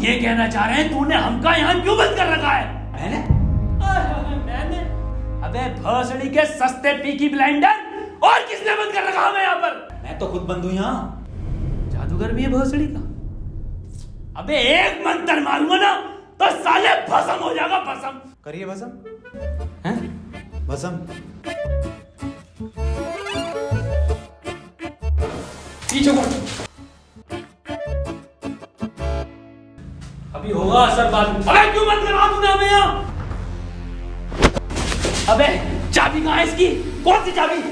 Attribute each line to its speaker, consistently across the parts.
Speaker 1: ये कहना चाह रहे हैं तूने हमका यहाँ क्यों बंद कर रखा है? मैंने? अबे भोसड़ी के सस्ते पीकी ब्लेंडर, और किसने बंद कर रखा हमें यहाँ पर?
Speaker 2: मैं तो खुद बंद हूँ यहाँ।
Speaker 1: जादूगर भी है भोसड़ी का। अबे एक मंत्र मारूंगा ना तो साले भस्म हो जाएगा, भस्म।
Speaker 2: करिए भस्म। हैं? भस्म।
Speaker 1: पीछे को अभी होगा असर बाद में। अबे क्यों बंद करा तूने हमें यहाँ? अबे चाबी कहाँ है इसकी? कौन सी चाबी?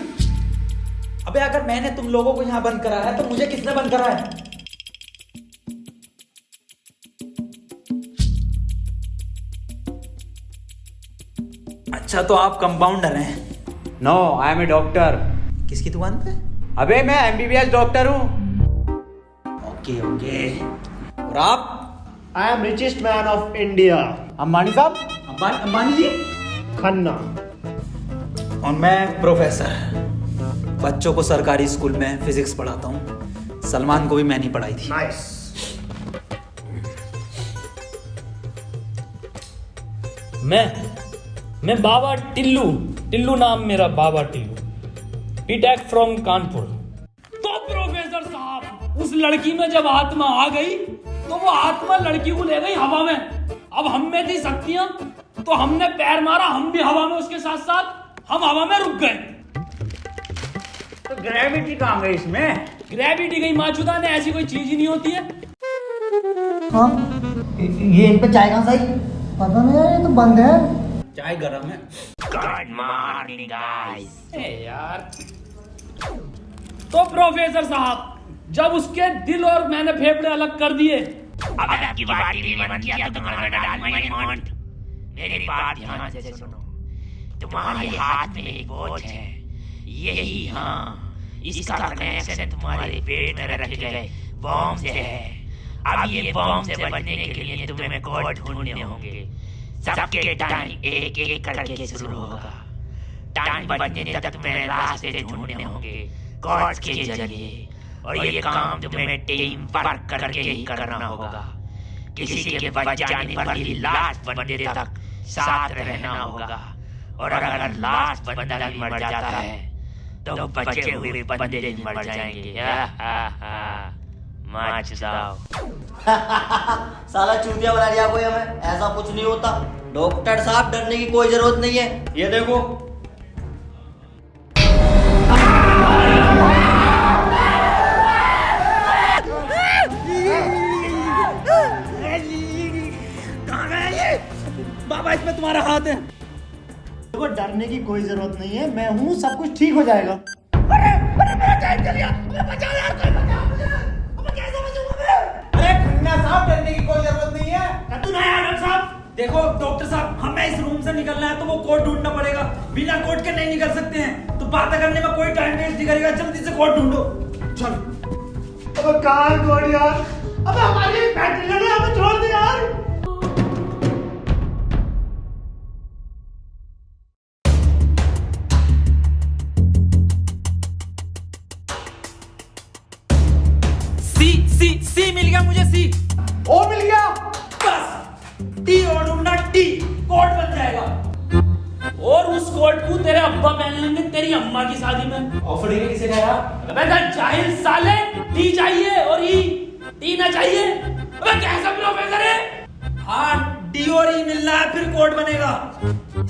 Speaker 2: अबे अगर मैंने तुम लोगों को यहाँ बंद करा है तो मुझे किसने बंद करा है? अच्छा तो आप कंपाउंडर हैं?
Speaker 3: No, I am a doctor.
Speaker 2: किसकी दुकान पे?
Speaker 3: अबे मैं एमबीबीएस डॉक्टर हूँ।
Speaker 2: Okay okay. और आप?
Speaker 4: I am richest man of India,
Speaker 3: Ambani साहब।
Speaker 2: अंबानी जी?
Speaker 4: खन्ना।
Speaker 2: और मैं प्रोफेसर, बच्चों को सरकारी स्कूल में फिजिक्स पढ़ाता हूँ। सलमान को भी मैंने ही पढ़ाई थी।
Speaker 4: नाइस।
Speaker 1: मैं बाबा टिल्लू नाम मेरा, बाबा टिल्लू, बीटेक फ्रॉम कानपुर। तो प्रोफेसर साहब, उस लड़की में जब आत्मा आ गई तो वो आत्मा लड़की को ले गई हवा में। अब हम में थी शक्तियां तो हमने पैर मारा, हम भी हवा में उसके साथ साथ, हम हवा में रुक गए।
Speaker 3: तो ग्रेविटी कहाँ गई इसमें?
Speaker 1: ग्रेविटी गई माचुदा ने, ऐसी कोई चीज ही नहीं होती है।
Speaker 5: हाँ, ये इन पे चाय कहाँ से आई? पता नहीं यार, ये तो बंद है।
Speaker 2: चाय गरम है।
Speaker 6: Good morning guys.
Speaker 1: यार तो प्रोफेसर साहब, जब उसके दिल और मैंने फेफड़े अलग कर दिए,
Speaker 6: अब आपकी बारी भी मन किया तो तुम्हारा डाल माय मॉन्ट। मेरी बात ध्यान से सुनो। तुम्हारे हाथ में एक वॉच है, यही, हाँ, इसका कनेक्शन तुम्हारे पेट में रखे गए बॉम्ब से है। अब ये बॉम्ब से बचने के लिए तुम्हें कोड ढूंढने होंगे। सबके टाइम एक एक करके शुरू होगा। टाइम बचने तक तुम्हें रास्ते ढूंढने होंगे कोड के जरिए, और ये काम तुम्हें टीम वर्क करके ही करना होगा। किसी के बच जाने पर भी लास्ट बंदे तक साथ रहना होगा, और अगर लास्ट बंदा भी मर जाता है तो बचे हुए बंदे भी मर जाएंगे।
Speaker 5: साला चूतिया बना दिया कोई हमें, ऐसा कुछ नहीं होता। डॉक्टर साहब डरने की कोई जरूरत नहीं है, ये देखो।
Speaker 2: कहाँ गया ये? बाबा इसमें तुम्हारा हाथ है।
Speaker 4: देखो डरने की कोई जरूरत नहीं है, मैं हूँ, सब कुछ ठीक हो जाएगा।
Speaker 2: साहब डरने की कोई जरूरत नहीं है।
Speaker 1: तू नहीं आया डॉक्टर साहब?
Speaker 2: देखो डॉक्टर साहब, हमें इस रूम से निकलना है तो वो कोड ढूंढना पड़ेगा। बिना कोड के नहीं निकल सकते हैं। तो बात करने में कोई टाइम वेस्ट नहीं करेगा, जल्दी से कोड ढूंढो। चलो।
Speaker 4: अब कहाँ कोड यार? अब हमारी फैक्ट्री ने हमें छोड़ दे यार।
Speaker 2: सी मिल गया मुझे। सी
Speaker 4: ओ मिल गया।
Speaker 2: बस टी और ढूंढना, टी कोड बन जाएगा।
Speaker 1: और उस कोट को तेरे अब्बा पहन लेंगे तेरी अम्मा की शादी में।
Speaker 2: ऑफर डे किसे कहा?
Speaker 1: अबे जाहिल साले, टी चाहिए और ई, टी ना चाहिए। अबे कैसा प्रोफेसर है?
Speaker 2: हाँ, डी और ई मिलना है फिर कोड बनेगा।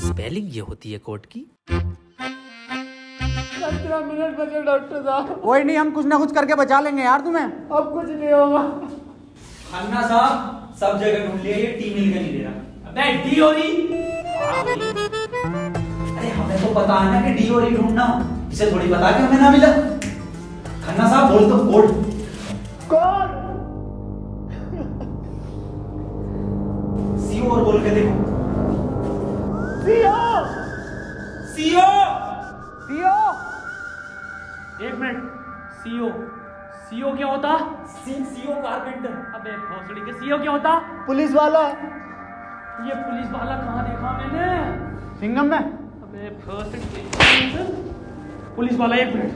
Speaker 7: स्पेलिंग ये होती है कोड की।
Speaker 4: 15 मिनट बचे डॉक्टर साहब।
Speaker 3: कोई नहीं, हम कुछ ना कुछ करके बचा लेंगे यार तुम्हें।
Speaker 4: अब कुछ नहीं होगा।
Speaker 2: खन्ना साहब सब जगह ढूंढ लिया, ये टी मिल के नहीं दे रहा।
Speaker 1: अबे डी और ई?
Speaker 2: अरे हमें तो पता है ना कि डी और ई ढूंढना, इसे थोड़ी पता कि हमें ना मिला। खन्ना साहब बोल दो कोड।
Speaker 4: कोड
Speaker 2: सीओ और बोल के देखो।
Speaker 4: सीओ।
Speaker 2: सीओ।
Speaker 3: सीओ।
Speaker 1: एक मिनट, सीओ, सीओ क्या होता?
Speaker 2: CO carpenter.
Speaker 1: अबे भोसड़ी के सीओ क्या होता?
Speaker 4: पुलिस वाला।
Speaker 1: ये पुलिस वाला कहाँ देखा मैंने?
Speaker 3: सिंघम में।
Speaker 1: अबे भोसड़ी के पुलिस वाला, एक मिनट।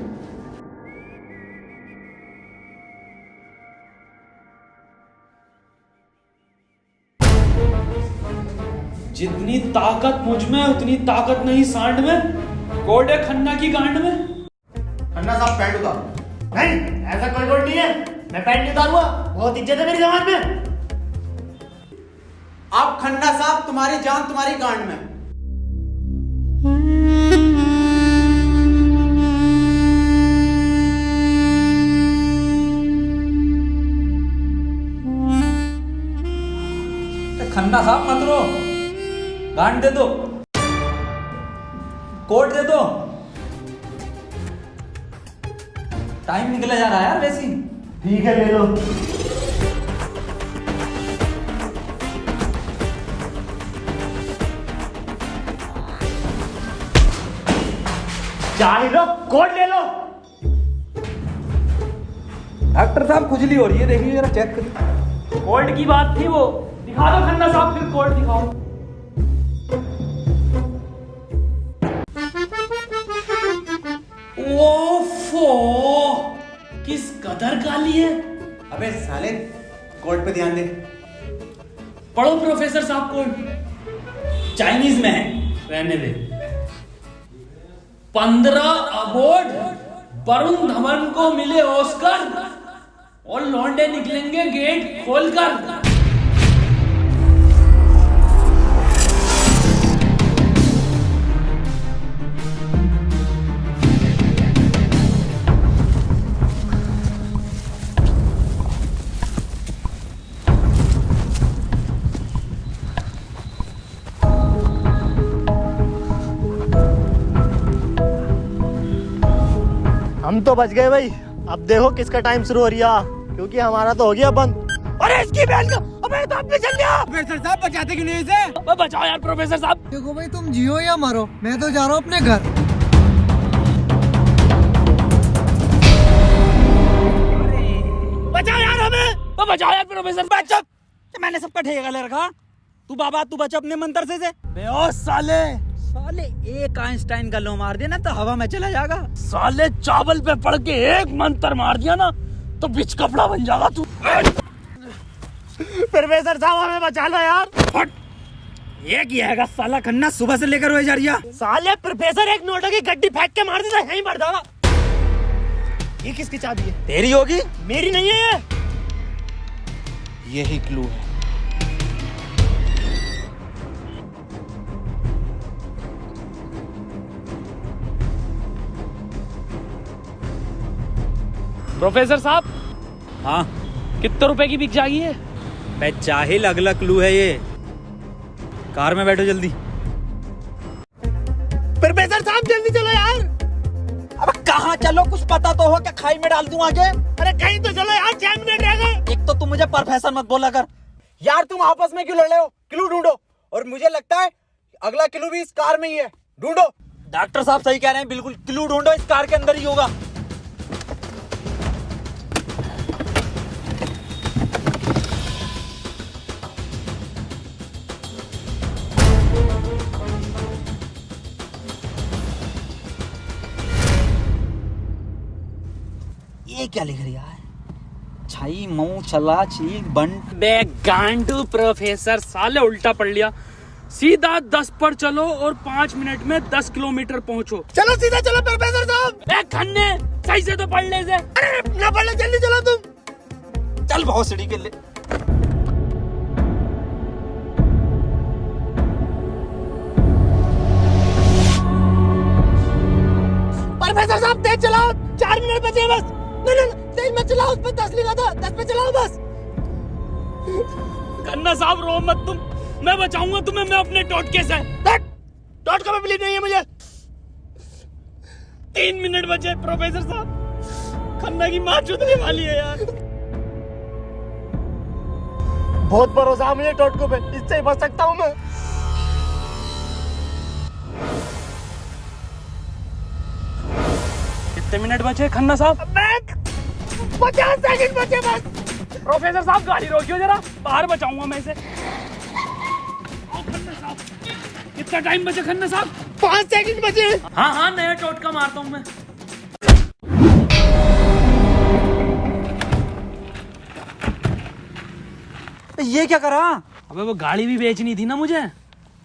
Speaker 1: जितनी ताकत मुझ में उतनी ताकत नहीं सांड में। कोड है खन्ना की गांड में।
Speaker 3: खन्ना साहब पैंट उतारो।
Speaker 4: नहीं, ऐसा कोई कोड नहीं है। मैं पैंट नहीं उतारूंगा। बहुत इज्जत है मेरी जमात में।
Speaker 3: आप खन्ना साहब, तुम्हारी जान तुम्हारी गांड में।
Speaker 2: खन्ना साहब मत रो, गांड दे दो, कोट दे दो। टाइम निकला जा रहा है यार वैसे ही।
Speaker 4: ठीक है, ले लो। चाहे लो, कोड ले लो।
Speaker 2: डॉक्टर साहब खुजली हो रही है, देखिए जरा चेक करिए।
Speaker 1: कोड की बात थी वो। दिखा दो खन्ना साहब, फिर कोड दिखाओ। ओफो, किस कदर काली है।
Speaker 3: अबे साले, कोड पे ध्यान दे।
Speaker 1: पढ़ो प्रोफेसर साहब कोड।
Speaker 2: चाइनीज में है।
Speaker 1: रहने दे। 15 अवार्ड वरुण धवन को मिले ऑस्कर और लौंडे निकलेंगे गेट खोलकर।
Speaker 4: हम तो बच गए भाई। अब देखो किसका टाइम शुरू हो रहा, क्योंकि हमारा तो हो गया बंद। अरे इसकी बहन का, अबे तो अपने चल गया।
Speaker 3: प्रोफेसर साहब बचाते क्यों नहीं इसे?
Speaker 1: बचाओ यार प्रोफेसर साहब।
Speaker 8: देखो भाई, तुम जियो या मरो, मैं तो जा रहा हूँ अपने घर।
Speaker 2: बचाओ यार हमें।
Speaker 1: बचाओ यार प्रोफेसर।
Speaker 2: बचा, मैंने सबका ठेका ले रखा। तू बाबा तू बच अपने मंत्र से।
Speaker 3: ओ साले,
Speaker 2: साले एक आइंस्टाइन का लो मार देना तो हवा में चला जाएगा।
Speaker 1: साले चावल पे पड़ के एक मंत्र मार दिया ना तो बिच कपड़ा बन जाएगा तू।
Speaker 4: प्रोफेसर साहब हमें बचा लो यार।
Speaker 2: हट, ये किया है साला खन्ना सुबह से लेकर हुए जा रही है।
Speaker 4: साले प्रोफेसर एक नोटों की गड्डी फेंक के मार देता, यहीं मर जाएगा। ये किसकी चाबी है?
Speaker 2: तेरी होगी।
Speaker 4: मेरी नहीं है ये।
Speaker 3: यही क्लू है।
Speaker 1: प्रोफेसर साहब,
Speaker 2: हाँ
Speaker 1: कितने रुपए की बिक जाएगी ये?
Speaker 2: बे जाहिल, अगला क्लू है ये। कार में बैठो जल्दी।
Speaker 4: प्रोफेसर साहब जल्दी चलो यार।
Speaker 2: अब कहाँ चलो, कुछ पता तो हो, क्या खाई में डाल दूं आगे?
Speaker 4: अरे कहीं तो चलो यार, 6 मिनट रह गए।
Speaker 2: एक तो तुम मुझे प्रोफेसर मत बोला कर।
Speaker 3: यार तुम आपस में क्यों लड़ रहे हो? क्लू ढूंढो। और मुझे लगता है अगला क्लू भी इस कार में ही है। ढूंढो।
Speaker 2: डॉक्टर साहब सही कह रहे हैं, बिल्कुल क्लू ढूंढो, इस कार के अंदर ही होगा। ये क्या लिख रहा है? छाई मऊ चला चीक बंट।
Speaker 1: बे गांडू प्रोफेसर, साले उल्टा पढ़ लिया। सीधा 10 पर चलो और 5 मिनट में 10 किलोमीटर पहुंचो।
Speaker 4: चलो सीधा चलो प्रोफेसर साहब।
Speaker 1: ए खन्ने, सही से तो पढ़ ले से।
Speaker 4: अरे ना पढ़ लो, जल्दी चलो तुम।
Speaker 2: चल बहुत सीढ़ी के लिए।
Speaker 4: प्रोफेसर साहब तेज चलाओ, 4 मिनट बचे बस। नहीं तेज मत चलाओ, उस पर 10 लिखा था, 10 पे चलाओ बस।
Speaker 1: खन्ना साहब रो मत तुम, मैं बचाऊंगा तुम्हें, मैं अपने टोटके से।
Speaker 4: टोटका में बिलीव नहीं है मुझे।
Speaker 1: 3 मिनट बचे प्रोफेसर साहब। खन्ना की माँ चुदने वाली है यार।
Speaker 4: बहुत भरोसा है मुझे टोटको पे, इससे ही बच सकता हूँ मैं।
Speaker 1: कितने मिनट बचे खन्ना साहब?
Speaker 4: 50 सेकंड बचे बस।
Speaker 1: प्रोफेसर साहब गाड़ी रोकियो जरा, बाहर बचाऊंगा मैं इसे। खन्ना साहब, कितना टाइम बचे खन्ना साहब?
Speaker 4: 5 सेकंड बचे।
Speaker 1: हाँ हाँ, नया टोटका मारता हूँ मैं।
Speaker 2: ये क्या करा?
Speaker 1: अबे वो गाड़ी भी बेचनी थी ना मुझे,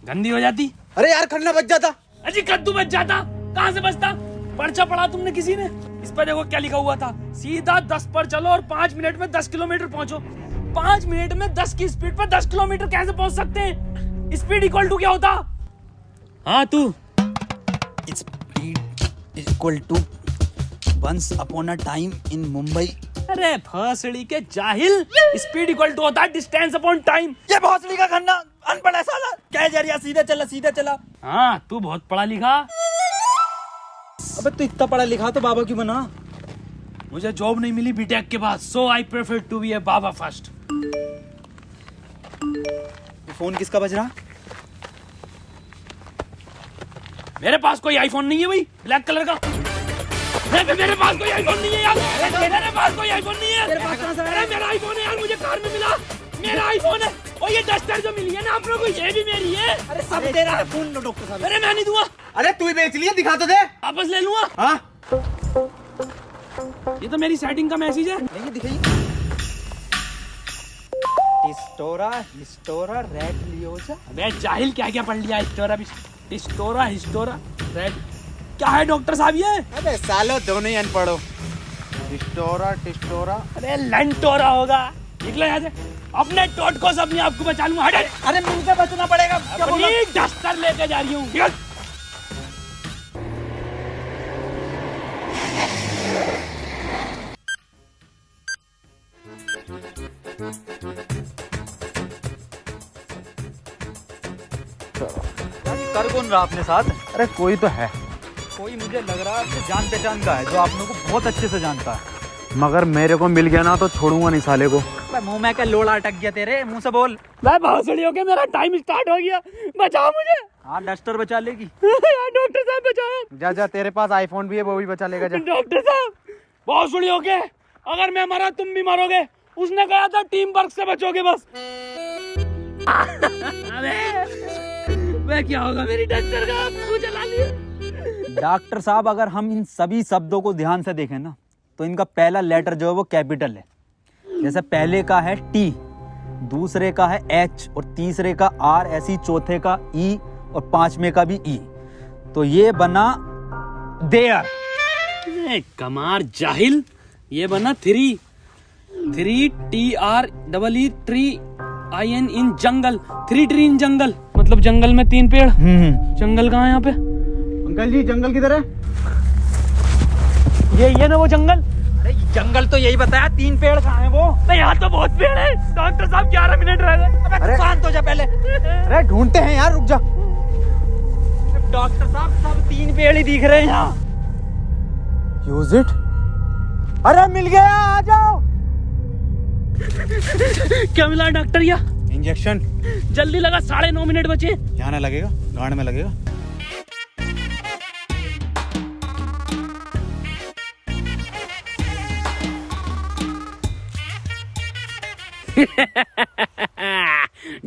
Speaker 1: गंदी हो जाती।
Speaker 3: अरे यार खन्ना बच जाता।
Speaker 1: अजी कद्दू बच जाता, कहाँ से बचता? पर्चा पढ़ा तुमने किसी ने? इस पर देखो क्या लिखा हुआ था, सीधा 10 पर चलो और 5 मिनट में 10 किलोमीटर पहुंचो। 5 मिनट में 10 की स्पीड पर 10 किलोमीटर कैसे पहुंच सकते हैं? स्पीड इक्वल टू क्या होता? हाँ तू।
Speaker 2: Speed is equal to once upon a time in Mumbai।
Speaker 1: अरे भोसड़ी के जाहिल, स्पीड इक्वल टू होता है डिस्टेंस अपॉन टाइम।
Speaker 2: ये भोसड़ी का खन्ना अनपढ़ है साला। क्या जा रहा, सीधा चला सीधा चला।
Speaker 1: हाँ तू बहुत पढ़ा लिखा।
Speaker 2: अबे तू इतना पढ़ा लिखा तो बाबा क्यों बना?
Speaker 1: मुझे जॉब नहीं मिली बीटेक के बाद, so I prefer to be a baba first.
Speaker 2: ये फोन किसका बज रहा?
Speaker 1: मेरे पास कोई आईफोन नहीं है भाई, ब्लैक कलर का। मेरे पास कोई आईफोन नहीं है यार। मेरे पास कोई आईफोन नहीं है। अरे मेरा आईफोन है यार, मुझे कार में मिला। मेरा आईफोन है। और ये डस्टर जो मिली है ना आप लोगों को, ये भी मेरी है।
Speaker 2: अरे सब तेरा है। फोन लो डॉक्टर साहब।
Speaker 1: अरे मैं नहीं दूंगा,
Speaker 3: अरे तू ही बेच लिया, दिखा तो दे।
Speaker 1: वापस ले लूंगा।
Speaker 3: हाँ
Speaker 1: ये तो मेरी सेटिंग का मैसेज है।
Speaker 2: नहीं दिखाइए। हिस्टोरा रेड लियोजा।
Speaker 1: अबे जाहिल क्या क्या पढ़ लिया? हिस्टोरा रेड क्या है डॉक्टर साहब ये?
Speaker 3: अबे सालो दोनों ही अनपढ़ हो। टिस्टोरा।
Speaker 1: अरे लंटोरा होगा। निकलो यहाँ से, अपने टोटको से अपने आप को बचा लूंगा। हट।
Speaker 2: अरे मुंह से बचना पड़ेगा। क्या बोला?
Speaker 1: अपनी डस्टर लेके जा रही हूँ। निकल।
Speaker 2: कर कौन रहा अपने साथ?
Speaker 3: अरे कोई तो है,
Speaker 2: कोई मुझे लग रहा है आपसे जान पहचान का है, जो आप लोगों को बहुत अच्छे से जानता है।
Speaker 3: मगर मेरे को मिल गया ना तो छोड़ूंगा नहीं साले को।
Speaker 2: मुंह में क्या लोड़ा अटक गया तेरे? मुंह से बोल।
Speaker 1: मैं भोसड़ी हो गया, मेरा टाइम स्टार्ट हो गया। बचाओ मुझे।
Speaker 2: हाँ डस्टर बचा लेगी।
Speaker 1: यार डॉक्टर साहब बचाओ।
Speaker 3: जा तेरे पास आईफोन भी है, वो भी बचा लेगा। जा
Speaker 1: डॉक्टर साहब भोसड़ी हो गए, अगर मैं मरा तुम भी मरोगे। उसने कहा था टीम वर्क से बचोगे बस। मैं क्या होगा मेरी डस्टर का? आपको जला लिया।
Speaker 2: डॉक्टर साहब अगर हम इन सभी शब्दों को ध्यान से देखें ना, तो इनका पहला लेटर जो है वो कैपिटल है। जैसे पहले का है टी, दूसरे का है एच और तीसरे का आर, ऐसी चौथे का ई और पांचवें का भी ई। तो ये बना देयर।
Speaker 1: कमार जाहिल, ये बना three TREE tree IN in jungle. 3 tree in jungle, मतलब जंगल में 3 पेड़। जंगल कहाँ है यहाँ पे?
Speaker 3: अंकल जी जंगल किधर है?
Speaker 1: ये ना वो जंगल।
Speaker 2: अरे जंगल तो यही बताया, 3 पेड़ कहाँ है वो?
Speaker 1: नहीं यहाँ तो बहुत पेड़ है। डॉक्टर साहब 11 मिनट रह गए।
Speaker 2: अबे शांत हो जा पहले।
Speaker 3: अरे ढूंढते हैं यार, रुक जा।
Speaker 2: डॉक्टर साहब सब 3 पेड़ ही दिख रहे हैं यहाँ।
Speaker 3: Use it. अरे मिल गया, आ जाओ।
Speaker 1: क्या मिला डॉक्टर? या
Speaker 3: इंजेक्शन।
Speaker 1: जल्दी लगा, 9.5 मिनट बचे।
Speaker 3: यहाँ ना लगेगा, गांड में लगेगा।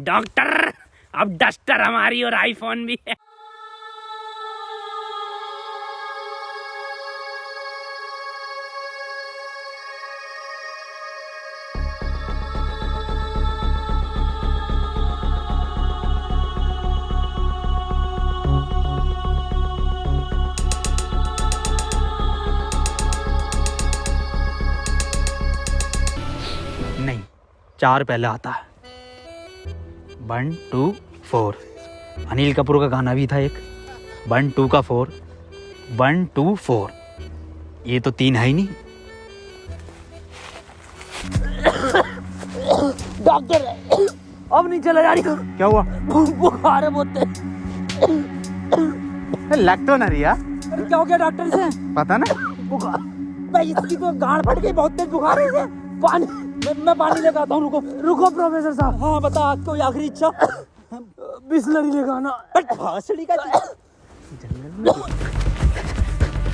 Speaker 1: डॉक्टर अब डस्टर हमारी और आईफोन भी है।
Speaker 2: नहीं, 4 पहले आता है। 1 2 4। अनिल कपूर का गाना भी था एक। 1 2 का 4, 1 2 4। ये तो 3 है ही नहीं।
Speaker 1: डॉक्टर अब नहीं चला जा रही।
Speaker 3: क्या हुआ?
Speaker 1: बुखार है बहुत।
Speaker 3: लग तो ना रही यार।
Speaker 2: अरे क्या हो गया डॉक्टर से?
Speaker 3: पता ना।
Speaker 1: बुखार भाई, इसकी तो गांड फट गई, बहुत तेज बुखार है इसे। पानी, मैं पानी लेकर आता हूँ। रुको प्रोफेसर साहब।
Speaker 2: हाँ बता, कोई आखिरी इच्छा?
Speaker 1: बिस्लरी लेकर आना।
Speaker 2: भासड़ी का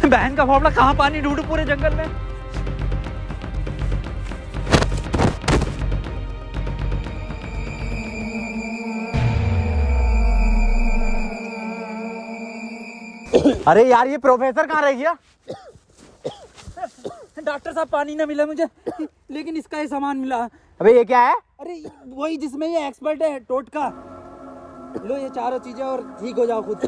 Speaker 2: बहन का फावड़ा, कहाँ पानी ढूंढूं पूरे जंगल में?
Speaker 3: अरे यार ये प्रोफेसर कहाँ रह गया?
Speaker 2: डॉक्टर साहब पानी ना मिला मुझे, लेकिन इसका ये सामान मिला।
Speaker 3: अबे ये क्या है?
Speaker 2: अरे वही जिसमें ये एक्सपर्ट है, टोटका। लो ये चारों चीजें और ठीक हो जाओ खुद।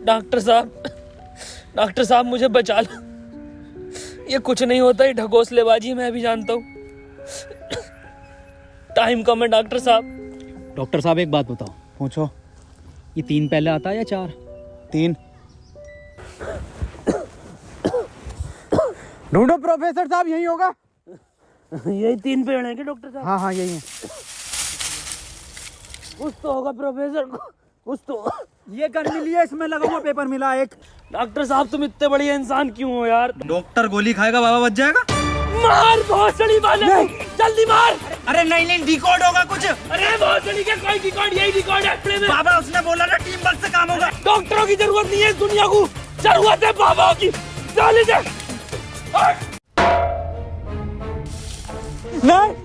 Speaker 1: डॉक्टर साहब मुझे बचा लो। ये कुछ नहीं होता, ये ढकोसलेबाजी मैं भी जानता हूँ। टाइम कम है डॉक्टर साहब।
Speaker 2: डॉक्टर साहब एक बात बताओ, पूछो, ये 3 पहले आता है या 4? 3। ढूंढो प्रोफेसर साहब, यही होगा।
Speaker 1: यही 3 पेड़ हैं क्या डॉक्टर साहब?
Speaker 2: हाँ हाँ यही है।
Speaker 1: कुछ तो होगा प्रोफेसर, कुछ तो।
Speaker 2: ये गन मिली है, इसमें लगा हुआ पेपर मिला एक।
Speaker 1: डॉक्टर साहब तुम इतने बढ़िया इंसान क्यों हो यार?
Speaker 2: डॉक्टर गोली खाएगा, बाबा बच जाएगा।
Speaker 1: मार भोसड़ी वाले, जल्दी मार।
Speaker 2: अरे नहीं डिकोड होगा कुछ।
Speaker 1: अरे भोसड़ी के कोई डिकोड, यही डिकोड है प्ले में।
Speaker 2: बाबा उसने बोला ना टीम वर्क से काम होगा।
Speaker 1: डॉक्टरों की जरूरत नहीं है इस दुनिया को, जरूरत है बाबा की। चले जा।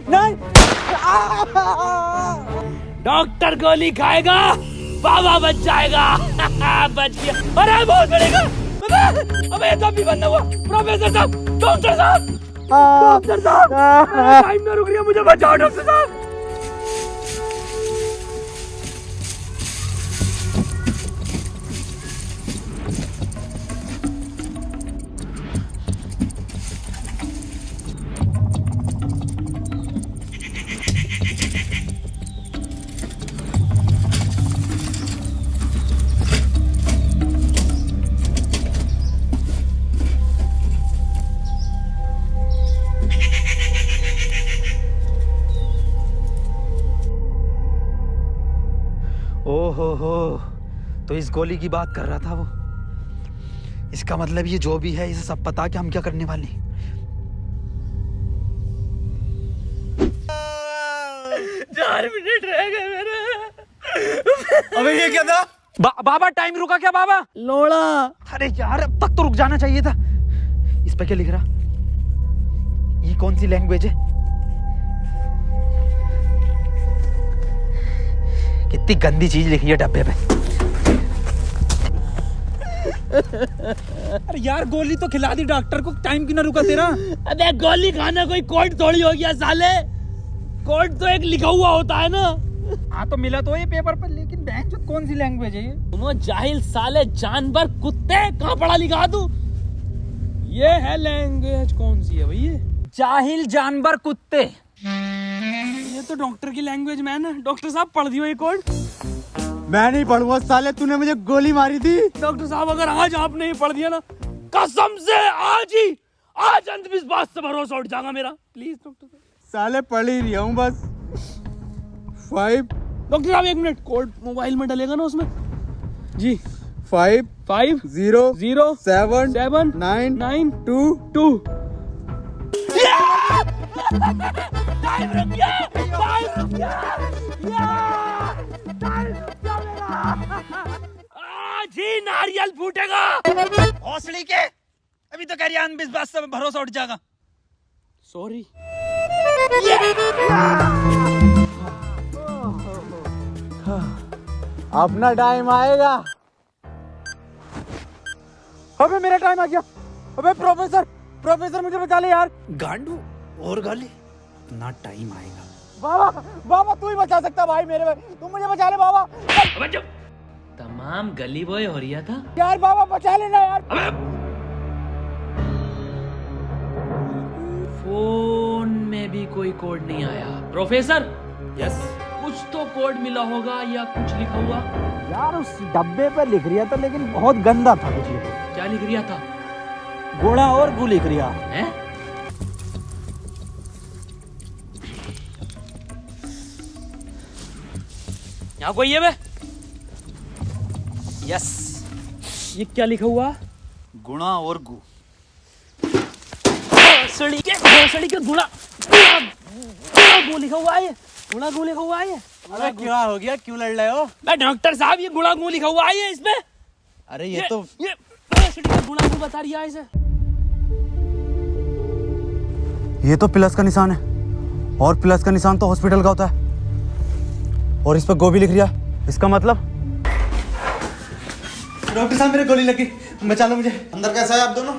Speaker 2: नहीं
Speaker 1: डॉक्टर गोली खाएगा, बाबा बच जाएगा। बच गया। अरे बहुत बड़ेगा। अबे तो भी बंद हुआ। प्रोफेसर साहब, डॉक्टर साहब, डॉक्टर साहब, टाइम ना रुक रही है, मुझे बचाओ डॉक्टर साहब।
Speaker 2: ओहो, तो इस गोली की बात कर रहा था वो। इसका मतलब ये जो भी है, इसे सब पता कि हम क्या करने वाले हैं।
Speaker 1: 4 मिनट रह गए मेरे।
Speaker 2: अबे ये क्या था? बाबा टाइम रुका क्या बाबा?
Speaker 1: लोड़ा।
Speaker 2: अरे यार अब तक तो रुक जाना चाहिए था। इस पे क्या लिख रहा? ये कौन सी लैंग्वेज है? कितनी गंदी चीज लिखी है डब्बे पे। अरे यार गोली तो खिला दी डॉक्टर को, टाइम क्यों ना रुका तेरा?
Speaker 1: अबे गोली खाना कोई कोड थोड़ी हो गया साले। कोड तो एक लिखा हुआ होता है ना।
Speaker 2: हाँ तो मिला तो ये पेपर पर, लेकिन बैंक जो कौन सी लैंग्वेज है ये?
Speaker 1: तुम जाहिल साले, जानवर कुत्ते, कहाँ पढ़ा लिखा तू? ये है लैंग्वेज, कौन सी है भाई ये?
Speaker 2: जाहिल जानवर कुत्ते।
Speaker 1: ये तो डॉक्टर की लैंग्वेज मैन है। डॉक्टर साहब पढ़ दियो ये कोड।
Speaker 3: मैं नहीं पढ़ूंगा साले, तूने मुझे गोली मारी थी।
Speaker 1: डॉक्टर साहब अगर आज आपने ही पढ़ दिया ना, कसम से आज अंधविश्वास से भरोसा उठ जाएगा मेरा। प्लीज डॉक्टर साहब।
Speaker 3: साले पढ़ ही रहा हूँ बस। 5
Speaker 1: डॉक्टर साहब 1 मिनट, कोड मोबाइल में डलेगा ना उसमें? जी
Speaker 3: 5
Speaker 1: 5
Speaker 3: 0
Speaker 1: 0
Speaker 3: 7
Speaker 1: 7
Speaker 3: 9
Speaker 1: 9
Speaker 3: 2
Speaker 1: 2। टाइम रुक गया, टाइम रुक गया, टाइम रुक गया मेरा। आज ही नारियल फूटेगा।
Speaker 2: हौसली के, अभी तो कह रही अंधविश्वास से भरोसा उठ जाएगा।
Speaker 1: सॉरी।
Speaker 3: अपना टाइम आएगा। अबे मेरा टाइम आ गया। अबे प्रोफेसर मुझे बचा ले यार।
Speaker 2: गांडू और गाली, ना टाइम आएगा।
Speaker 3: बाबा तू ही बचा सकता भाई मेरे भाई, तुम मुझे बचा ले बाबा।
Speaker 1: अबे जब तमाम गली बॉय हो रहा था
Speaker 3: यार बाबा बचा लेना यार।
Speaker 1: फोन में भी कोई कोड नहीं आया। प्रोफेसर,
Speaker 2: यस,
Speaker 1: कुछ तो कोड मिला होगा या कुछ लिखा हुआ?
Speaker 2: यार उस डब्बे पे लिख रिया था, लेकिन बहुत गंदा था कुछ लिखा।
Speaker 1: क्या लिख रिया था?
Speaker 2: गोड़ा और गु लिख रिया
Speaker 1: है। यहाँ कोई है बे?
Speaker 2: यस,
Speaker 1: ये क्या लिखा हुआ?
Speaker 2: गुणा और गु।
Speaker 1: भोसड़ी के गुणा गु लिखा हुआ है। गुणा गु लिखा हुआ है।
Speaker 3: अरे क्या हो गया, क्यों लड़ रहे हो?
Speaker 1: मैं डॉक्टर साहब, ये गुणा गु लिखा हुआ है इसमें।
Speaker 3: अरे ये तो
Speaker 1: भोसड़ी का गुणा गु बता रही है इसे।
Speaker 3: ये तो प्लस का निशान है, और प्लस का निशान तो हॉस्पिटल का होता है, और इस पर गो भी लिख रिया।
Speaker 2: इसका मतलब?
Speaker 3: डॉक्टर साहब मेरे गोली लगी, बचा लो मुझे।
Speaker 9: अंदर कैसा है आप दोनों?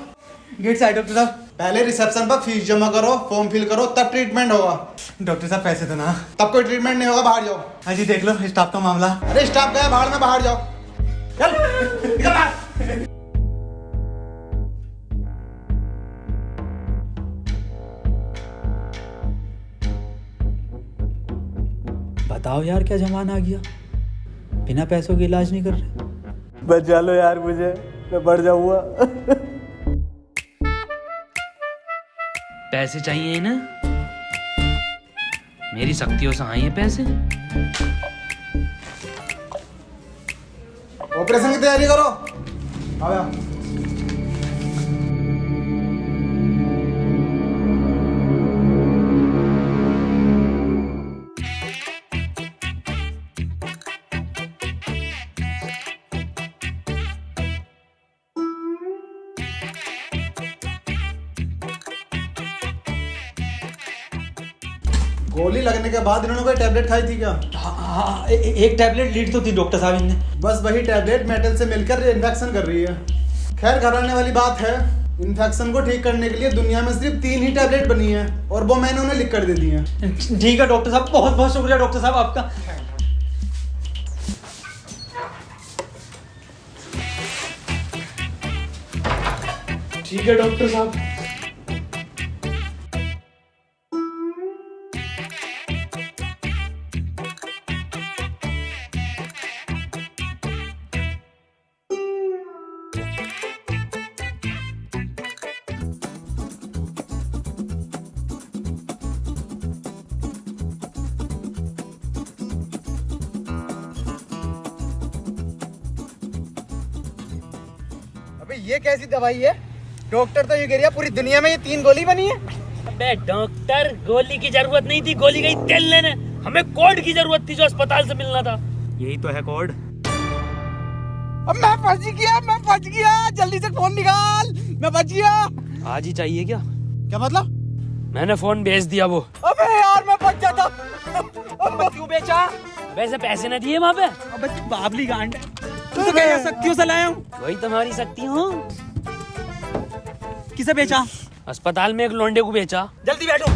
Speaker 3: गेट से आए डॉक्टर साहब।
Speaker 9: पहले रिसेप्शन पर फीस जमा करो, फॉर्म फिल करो, तब ट्रीटमेंट होगा।
Speaker 3: डॉक्टर साहब पैसे तो ना।
Speaker 9: तब कोई ट्रीटमेंट नहीं होगा, बाहर जाओ।
Speaker 3: हाँ जी देख लो स्टाफ का मामला।
Speaker 9: अरे स्टाफ गया बाहर में, बाहर जाओ। चल निकल बाहर।
Speaker 2: बताओ यार क्या जमाना आ गया, बिना पैसों के इलाज नहीं कर रहे।
Speaker 3: बचा लो यार मुझे, मैं बढ़ जाऊंगा।
Speaker 1: पैसे चाहिए ना, मेरी शक्तियों से आए हैं पैसे।
Speaker 9: ऑपरेशन की तैयारी करो। आओ यार। गोली लगने के बाद इन्होंने कोई टैबलेट खाई थी क्या?
Speaker 2: हाँ, एक टैबलेट लीड तो थी डॉक्टर साहब इनने।
Speaker 9: बस वही टैबलेट मेटल से मिलकर इन्फेक्शन कर रही है। खैर घबराने वाली बात है, इन्फेक्शन को ठीक करने के लिए दुनिया में सिर्फ 3 ही टैबलेट बनी है और वो मैंने उन्हें लिख कर दे दी है।
Speaker 2: ठीक है डॉक्टर साहब, बहुत बहुत शुक्रिया डॉक्टर साहब आपका।
Speaker 1: ठीक है डॉक्टर साहब।
Speaker 3: अबे ये कैसी दवाई है? डॉक्टर तो ये कह रहा है पूरी दुनिया में ये 3 गोली बनी है।
Speaker 6: अबे डॉक्टर, गोली की जरूरत नहीं थी, गोली गई तेल लेने। हमें कोड की जरूरत थी जो अस्पताल से मिलना था।
Speaker 2: यही तो है कोड।
Speaker 3: अब मैं फंस गया, जल्दी से फोन निकाल, मैं बच गया।
Speaker 1: आज ही चाहिए क्या?
Speaker 3: क्या मतलब?
Speaker 1: मैंने फोन भेज दिया वो।
Speaker 3: अबे यार मैं बच जाता। क्यों बेचा?
Speaker 1: वैसे पैसे न दिए वहाँ पे।
Speaker 2: अबे तू बाबली गांड है, तू तो कह शक्तियों से लाया हूँ।
Speaker 1: वही तुम्हारी शक्ति हूँ।
Speaker 2: किसे बेचा?
Speaker 1: अस्पताल में एक लोंडे को बेचा।
Speaker 3: जल्दी बैठो।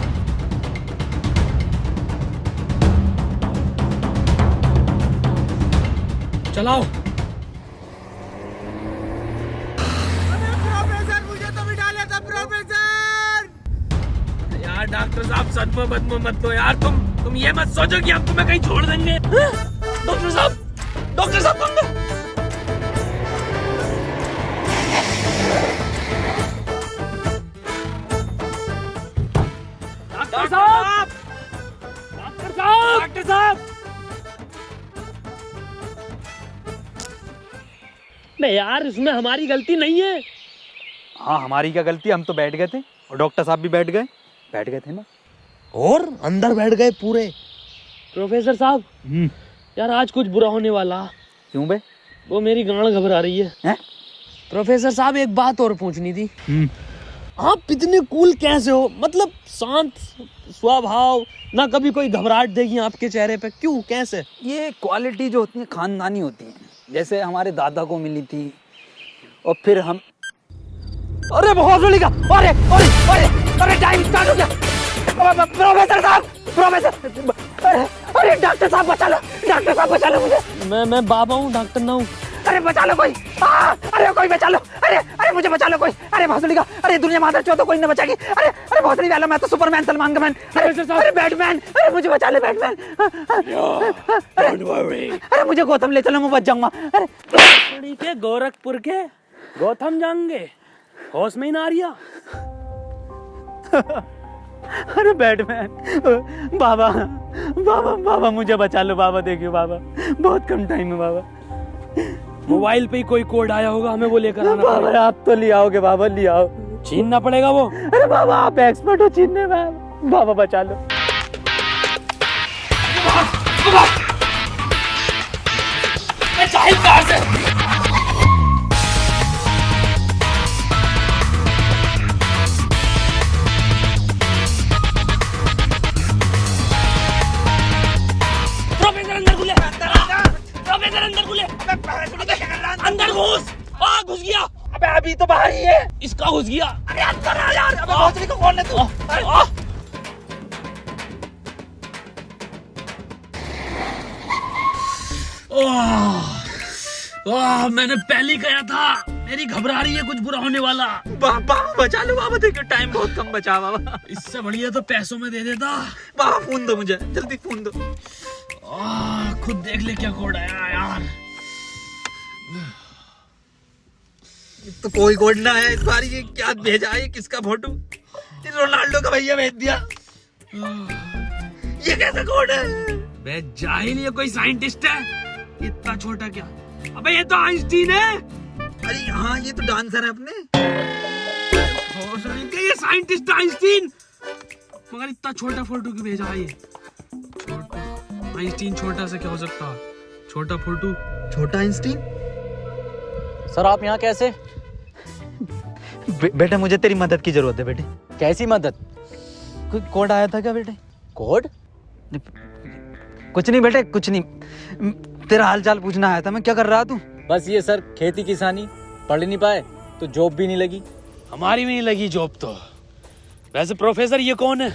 Speaker 1: चलाओ।
Speaker 3: प्रोफेसर मुझे तो भी डाला था प्रोफेसर।
Speaker 1: यार डॉक्टर साहब सदमे बदमे मत दो यार, तुम ये मत सोचो कि हम तुम्हें कहीं छोड़ देंगे। डॉक्टर साहब तुम डॉक्टर साहब
Speaker 6: नहीं यार, इसमें हमारी गलती नहीं है।
Speaker 2: हाँ हमारी क्या गलती, हम तो बैठ गए थे और डॉक्टर साहब भी बैठ गए थे ना।
Speaker 4: और अंदर बैठ गए पूरे।
Speaker 6: प्रोफेसर साहब, यार आज कुछ बुरा होने वाला।
Speaker 2: क्यों बे?
Speaker 6: वो मेरी गांड घबरा रही है।
Speaker 2: हैं?
Speaker 6: प्रोफेसर साहब एक बात और पूछनी थी। आप इतने कूल कैसे हो? मतलब शांत स्वभाव, ना कभी कोई घबराहट देगी आपके चेहरे पे, क्यों कैसे?
Speaker 2: ये क्वालिटी जो होती है खानदानी होती है, जैसे हमारे दादा को मिली थी और फिर हम। अरे बहुत बड़ी का, अरे अरे अरे अरे टाइम स्टार्ट हो गया। प्रोफेसर साहब, अरे डॉक्टर साहब बचा लो मुझे।
Speaker 6: मैं बाबा हूँ, डॉक्टर ना हूँ।
Speaker 2: अरे बचा लो कोई, अरे कोई बचा लो, अरे मुझे बचा लो कोई। अरे भोसड़ी का, अरे दुनिया माता चो तो कोई न बचाएगी। अरे भोसड़ी वाला, मैं तो सुपरमैन सलमान का मैन। अरे बैटमैन, अरे मुझे बचा ले बैटमैन। अरे मुझे गौतम ले चलो, मैं बच जाऊंगा।
Speaker 6: अरे के गोरखपुर के गौतम जाएंगे, होश में ही ना आ रिया।
Speaker 2: अरे बैटमैन, बाबा मुझे बचा लो बाबा, देखियो बाबा बहुत कम टाइम है बाबा।
Speaker 1: मोबाइल पे ही कोई कोड आया होगा, हमें वो लेकर आना
Speaker 2: बाबा
Speaker 1: पड़ेगा।
Speaker 2: आप तो ले आओगे बाबा, ले आओ।
Speaker 1: छीनना पड़ेगा वो।
Speaker 2: अरे बाबा आप एक्सपर्ट हो छीनने में, बाबा बचा लो।
Speaker 6: प्रोफेसर अंदर खुले।
Speaker 1: कहाँ घुस गया?
Speaker 2: अरे अंदर आ यार, अबे भोसड़ी को कौन है तू?
Speaker 1: मैंने पहले कहा था, मेरी घबरा रही है, कुछ बुरा होने वाला।
Speaker 2: बाबा बचा लो बाबा, देखो टाइम बहुत कम बचा बाबा।
Speaker 1: इससे बढ़िया तो पैसों में दे देता।
Speaker 2: बाबा फोन दो मुझे, जल्दी फोन दो।
Speaker 1: खुद देख ले क्या कोड आया यार।
Speaker 2: तो कोई कोड ना है इस बार, ये क्या भेजा है, किसका फोटो? रोनाल्डो का भैया भेज दिया। ये कैसा कोड है?
Speaker 1: बे जाहिल, ये कोई साइंटिस्ट है? इतना छोटा क्या? अबे ये तो आइंस्टीन है।
Speaker 2: अरे हाँ, ये तो डांसर है अपने।
Speaker 1: ये साइंटिस्ट आइंस्टीन, मगर इतना छोटा फोटो क्यों भेजा है? ये छोटा आइंस्टीन, छोटा से क्या हो सकता है? छोटा फोटो,
Speaker 2: छोटा आइंस्टीन।
Speaker 4: सर आप यहाँ कैसे?
Speaker 2: बेटे मुझे तेरी मदद की जरूरत है बेटे।
Speaker 4: कैसी मदद?
Speaker 2: कोई कोड आया था क्या बेटे?
Speaker 4: कोड?
Speaker 2: कुछ नहीं बेटे, कुछ नहीं। तेरा हाल चाल पूछना आया था मैं। क्या कर रहा तू?
Speaker 4: बस ये सर, खेती किसानी, पढ़ नहीं पाए तो जॉब भी नहीं लगी।
Speaker 1: हमारी भी नहीं लगी जॉब तो। वैसे प्रोफेसर ये कौन है?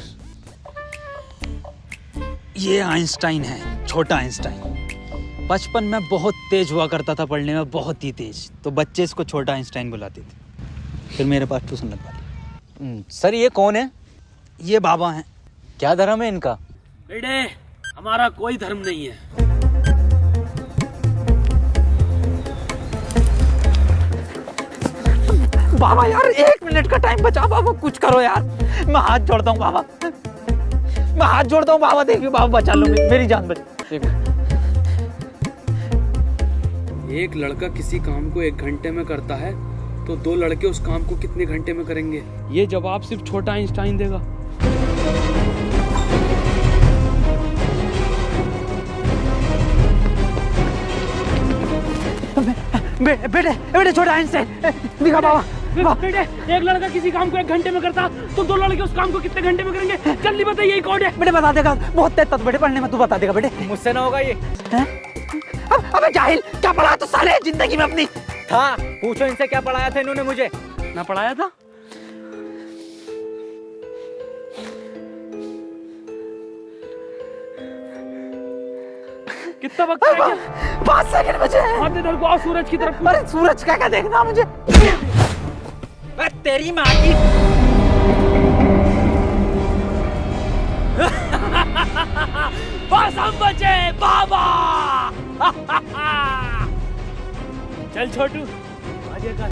Speaker 2: ये आइंस्टाइन है, छोटा आइंस्टाइन। बचपन में बहुत तेज हुआ करता था पढ़ने में, बहुत ही तेज, तो बच्चे इसको छोटा आइंस्टाइन बुलाते थे। फिर मेरे पास ट्यूशन लगवा ली।
Speaker 4: सर ये कौन है?
Speaker 2: ये बाबा हैं।
Speaker 4: क्या धर्म है इनका?
Speaker 1: बेटे हमारा कोई धर्म नहीं है।
Speaker 2: बाबा यार 1 मिनट का टाइम बचा बाबा, कुछ करो यार। मैं हाथ जोड़ता हूँ बाबा, मैं हाथ जोड़ता हूँ बाबा। देखिए बाबा बचा लो, मेरी जान बचा।
Speaker 1: एक लड़का किसी काम को 1 घंटे में करता है तो 2 लड़के उस काम को कितने घंटे में करेंगे? ये जवाब सिर्फ छोटा आइंस्टाइन देगा।
Speaker 2: बेटे छोटा आइंस्टाइन दिखा बाबा।
Speaker 1: बेटे एक लड़का किसी काम को 1 घंटे में करता तो 2 लड़के उस काम को कितने घंटे में करेंगे? जल्दी बताइए, यही कोड है।
Speaker 2: बेटे बता देगा, बहुत तेज था बेटे पढ़ने में, तू बता देगा बेटे।
Speaker 4: मुझसे ना होगा ये।
Speaker 2: अबे जाहिल, क्या पढ़ा तू साले जिंदगी में अपनी?
Speaker 4: था, पूछो इनसे क्या पढ़ाया था इन्होंने मुझे।
Speaker 1: ना पढ़ाया था? कितना वक्त है?
Speaker 2: 5 सेकंड बचे हैं।
Speaker 1: हाथ इधर को आओ, सूरज की तरफ।
Speaker 2: अरे सूरज क्या देखना मुझे?
Speaker 4: तेरी माँ की।
Speaker 1: बस हम बचे बाबा। चल छोटू आगे कर।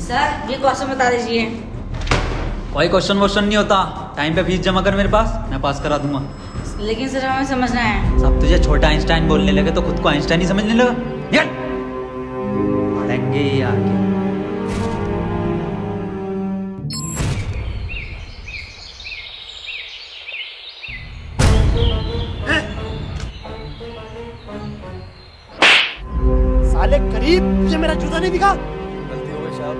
Speaker 10: सर ये क्वेश्चन बता दीजिए।
Speaker 2: कोई क्वेश्चन वोश्चन नहीं होता, टाइम पे फीस जमा कर मेरे पास, मैं पास करा दूंगा।
Speaker 10: लेकिन सर हमें समझना है।
Speaker 2: सब तुझे छोटा आइंस्टाइन बोलने लगे तो खुद को आइंस्टाइन ही समझने लगा। निकल पढ़ेंगे ही आगे।
Speaker 4: साले गरीब, तुझे मेरा जूता नहीं दिखा? गलती हो गई साहब।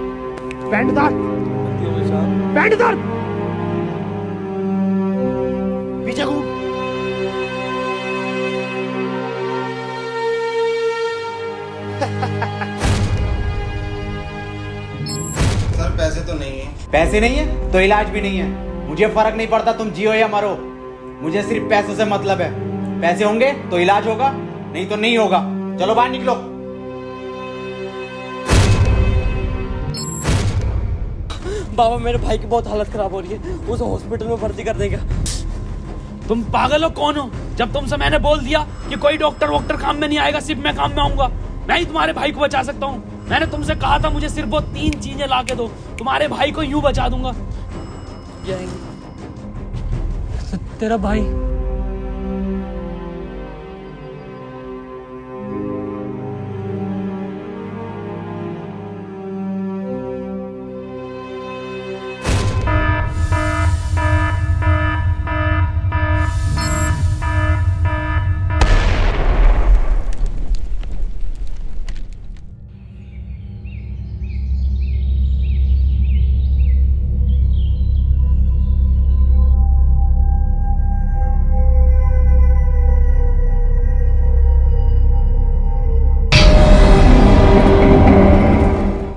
Speaker 4: पैंट उतार। गलती हो गई साहब। पैंट उतार। पीछे घूम।
Speaker 9: सर पैसे तो नहीं है।
Speaker 3: पैसे नहीं है तो इलाज भी नहीं है। मुझे फर्क नहीं पड़ता तुम जियो या मरो, मुझे सिर्फ पैसों से मतलब है। पैसे होंगे तो इलाज होगा, नहीं तो नहीं होगा। चलो बाहर निकलो।
Speaker 1: बाबा मेरे भाई की बहुत हालत खराब हो रही है, उसे हॉस्पिटल में भर्ती कर देगा। तुम पागल हो? कौन हो? जब तुमसे मैंने बोल दिया कि कोई डॉक्टर वॉक्टर काम में नहीं आएगा, सिर्फ मैं काम में आऊंगा। मैं ही तुम्हारे भाई को बचा सकता हूँ। मैंने तुमसे कहा था मुझे सिर्फ वो 3 चीजें ला के दो, तुम्हारे भाई को यूं बचा दूंगा। तेरा भाई